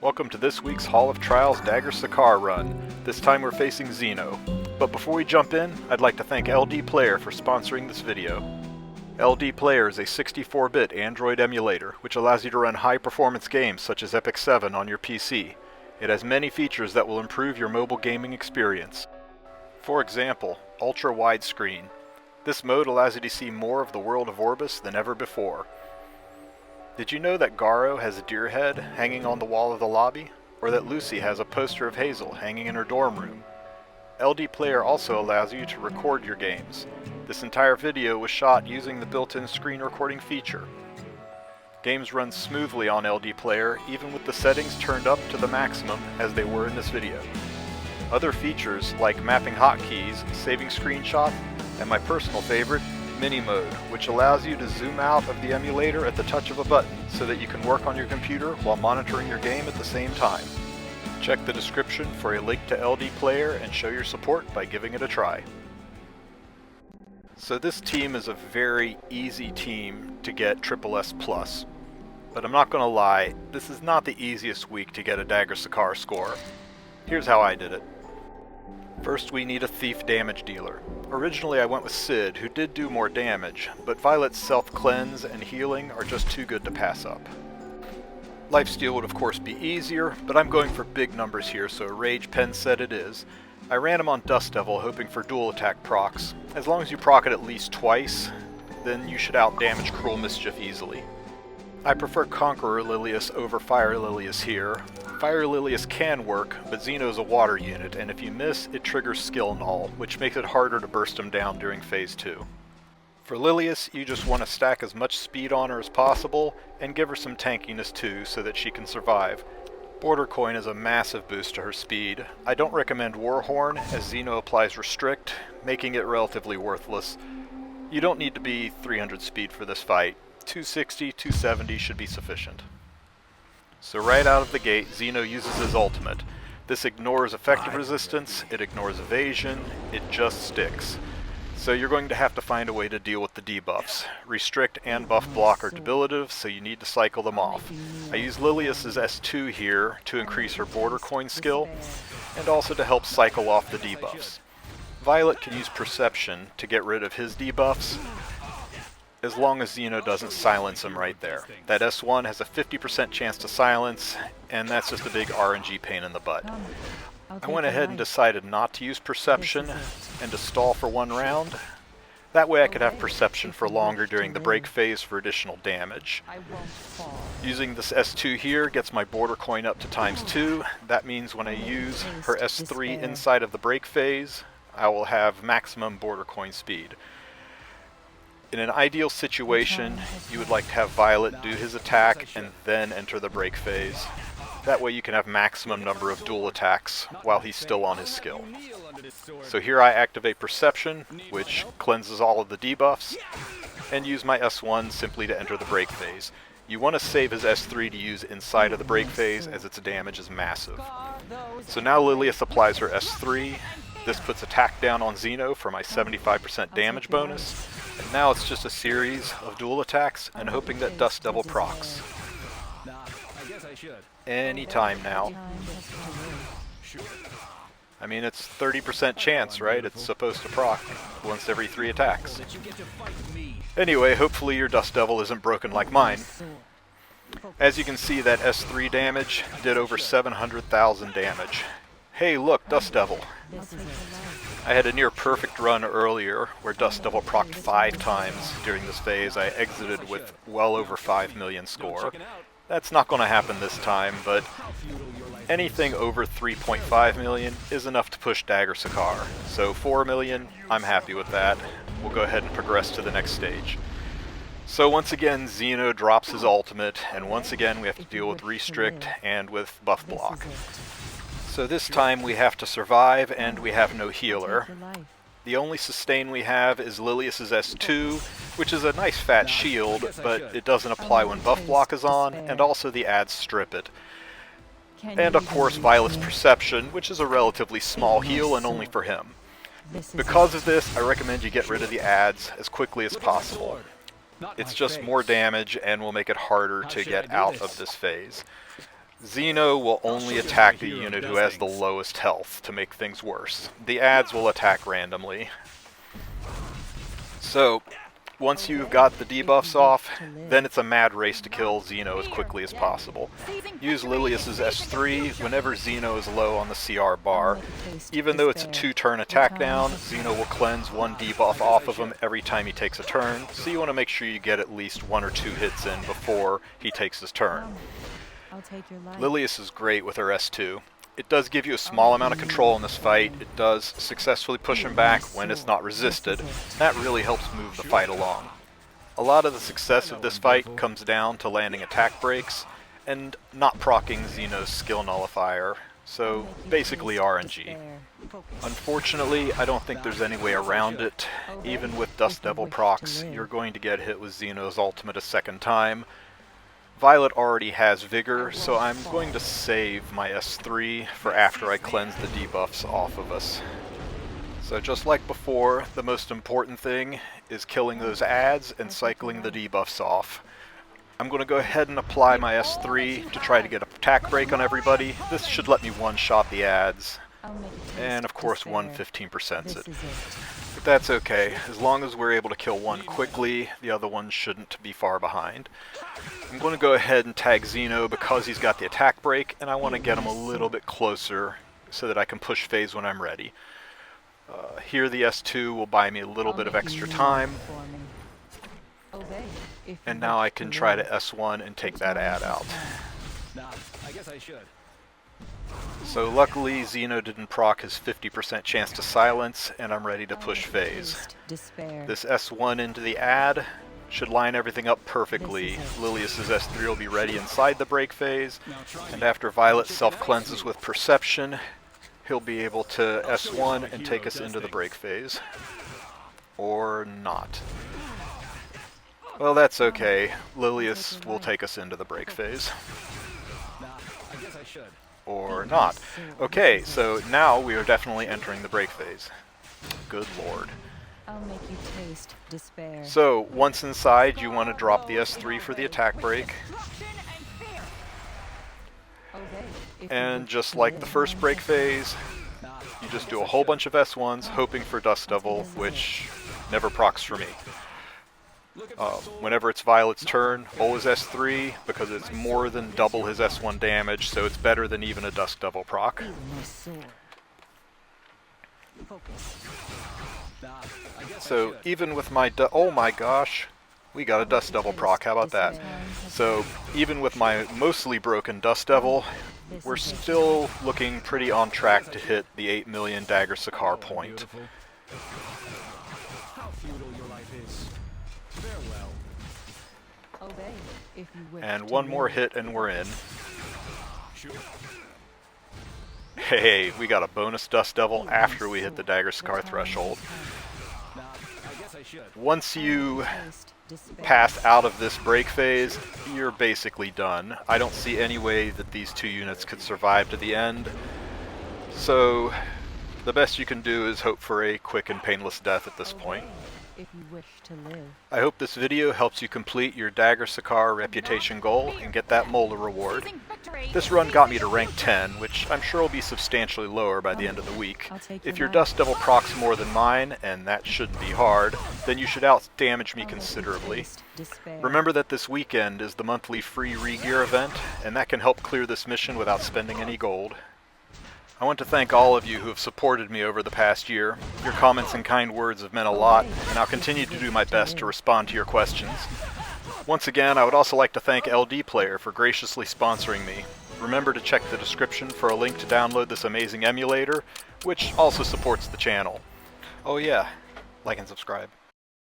Welcome to this week's Hall of Trials Dagger Sicar run. This time we're facing Zeno. But before we jump in, I'd like to thank LDPlayer for sponsoring this video. LDPlayer is a 64-bit Android emulator, which allows you to run high-performance games such as Epic 7 on your PC. It has many features that will improve your mobile gaming experience. For example, ultra widescreen. This mode allows you to see more of the world of Orbis than ever before. Did you know that Garo has a deer head hanging on the wall of the lobby? Or that Lucy has a poster of Hazel hanging in her dorm room? LDPlayer also allows you to record your games. This entire video was shot using the built-in screen recording feature. Games run smoothly on LDPlayer, even with the settings turned up to the maximum as they were in this video. Other features like mapping hotkeys, saving screenshots, and my personal favorite, Mini Mode, which allows you to zoom out of the emulator at the touch of a button so that you can work on your computer while monitoring your game at the same time. Check the description for a link to LDPlayer and show your support by giving it a try. So this team is a very easy team to get SSS+, but I'm not gonna lie, this is not the easiest week to get a Dagger Sicar score. Here's how I did it. First, we need a thief damage dealer. Originally I went with Sid, who did do more damage, but Violet's self-cleanse and healing are just too good to pass up. Lifesteal would of course be easier, but I'm going for big numbers here, so Rage Pen set it is. I ran him on Dust Devil hoping for dual attack procs. As long as you proc it at least twice, then you should outdamage Cruel Mischief easily. I prefer Conqueror Lilius over Fire Lilius here. Fire Lilius can work, but Zeno's a water unit, and if you miss, it triggers Skill Null, which makes it harder to burst him down during Phase 2. For Lilius, you just want to stack as much speed on her as possible, and give her some tankiness too, so that she can survive. Border Coin is a massive boost to her speed. I don't recommend Warhorn, as Zeno applies Restrict, making it relatively worthless. You don't need to be 300 speed for this fight. 260, 270 should be sufficient. So right out of the gate, Zeno uses his ultimate. This ignores effective resistance, it ignores evasion, it just sticks. So you're going to have to find a way to deal with the debuffs. Restrict and buff block are debilitative, so you need to cycle them off. I use Lilius's S2 here to increase her Border Coin skill, and also to help cycle off the debuffs. Violet can use Perception to get rid of his debuffs, as long as Zeno doesn't silence him right there. That S1 has a 50% chance to silence, and that's just a big RNG pain in the butt. I went ahead and decided not to use Perception and to stall for one round. That way I could have Perception for longer during the break phase for additional damage. Using this S2 here gets my Border Coin up to ×2. That means when I use her S3 inside of the break phase, I will have maximum Border Coin speed. In an ideal situation, you would like to have Violet do his attack and then enter the break phase. That way you can have maximum number of dual attacks while he's still on his skill. So here I activate Perception, which cleanses all of the debuffs, and use my S1 simply to enter the break phase. You want to save his S3 to use inside of the break phase as its damage is massive. So now Lilius applies her S3. This puts attack down on Zeno for my 75% damage bonus. And now it's just a series of dual attacks and hoping that Dust Devil procs. Anytime now. I mean, it's 30% chance, right? It's supposed to proc once every 3 attacks. Anyway, hopefully your Dust Devil isn't broken like mine. As you can see, that S3 damage did over 700,000 damage. Hey look, Dust Devil. I had a near perfect run earlier where Dust Devil procced 5 times during this phase. I exited with well over 5 million score. That's not going to happen this time, but anything over 3.5 million is enough to push Dagger Sicar. So 4 million, I'm happy with that. We'll go ahead and progress to the next stage. So once again, Zeno drops his ultimate, and once again we have to deal with Restrict and with buff block. So this time we have to survive, and we have no healer. The only sustain we have is Lilius's S2, which is a nice fat shield, but it doesn't apply when buff block is on, and also the ads strip it. And of course Violet's Perception, which is a relatively small heal and only for him. Because of this, I recommend you get rid of the ads as quickly as possible. It's just more damage and will make it harder to get out of this phase. Zeno will only attack the unit who has the lowest health to make things worse. The adds will attack randomly. So, once you've got the debuffs off, then it's a mad race to kill Zeno as quickly as possible. Use Lilius's S3 whenever Zeno is low on the CR bar. Even though it's a 2-turn attack down, Zeno will cleanse 1 debuff off of him every time he takes a turn, so you want to make sure you get at least 1 or 2 hits in before he takes his turn. Lilius is great with her S2. It does give you a small amount of control in this fight. It does successfully push him back when it's not resisted. That really helps move the fight along. A lot of the success of this fight comes down to landing attack breaks and not proccing Zeno's skill nullifier, so basically RNG. Unfortunately, I don't think there's any way around it. Even with Dust Devil procs, you're going to get hit with Zeno's ultimate a second time. Violet already has Vigor, so I'm going to save my S3 for after I cleanse the debuffs off of us. So just like before, the most important thing is killing those adds and cycling the debuffs off. I'm going to go ahead and apply my S3 to try to get an attack break on everybody. This should let me one-shot the adds, and of course one 15%s it. But that's okay, as long as we're able to kill one quickly, the other one shouldn't be far behind. I'm going to go ahead and tag Zeno because he's got the attack break, and I want to get him a little bit closer so that I can push phase when I'm ready. Here the S2 will buy me a little bit of extra time, and now I can try to S1 and take that add out. So luckily Zeno didn't proc his 50% chance to silence, and I'm ready to push phase. This S1 into the add should line everything up perfectly. Lilius's S3 will be ready inside the break phase, and after Violet self-cleanses with Perception, he'll be able to S1 and take us into the break phase. Or not. Well, that's okay. Lilius will take us into the break phase. Or not. Okay, so now we are definitely entering the break phase. Good lord. I'll make you taste despair. So, once inside, you want to drop the S3 for the attack break. And just like the first break phase, you just do a whole bunch of S1s, hoping for Dust Devil, which never procs for me. Whenever it's Violet's turn, always S3, because it's more than double his S1 damage, so it's better than even a Dust Devil proc. So even with my oh my gosh, we got a Dust Devil proc, how about that? So even with my mostly broken Dust Devil, we're still looking pretty on track to hit the 8 million Dagger Sicar point. And one more hit and we're in. Hey, we got a bonus Dust Devil after we hit the Dagger Sicar threshold. Once you pass out of this break phase, you're basically done. I don't see any way that these two units could survive to the end. So the best you can do is hope for a quick and painless death at this point. If you wish to live. I hope this video helps you complete your Dagger Sicar reputation goal and get that Molder reward. This run got me to rank 10, which I'm sure will be substantially lower by the end of the week. If your Dust Devil procs more than mine, and that shouldn't be hard, then you should out-damage me considerably. Remember that this weekend is the monthly free re-gear event, and that can help clear this mission without spending any gold. I want to thank all of you who have supported me over the past year. Your comments and kind words have meant a lot, and I'll continue to do my best to respond to your questions. Once again, I would also like to thank LDPlayer for graciously sponsoring me. Remember to check the description for a link to download this amazing emulator, which also supports the channel. Oh yeah, like and subscribe.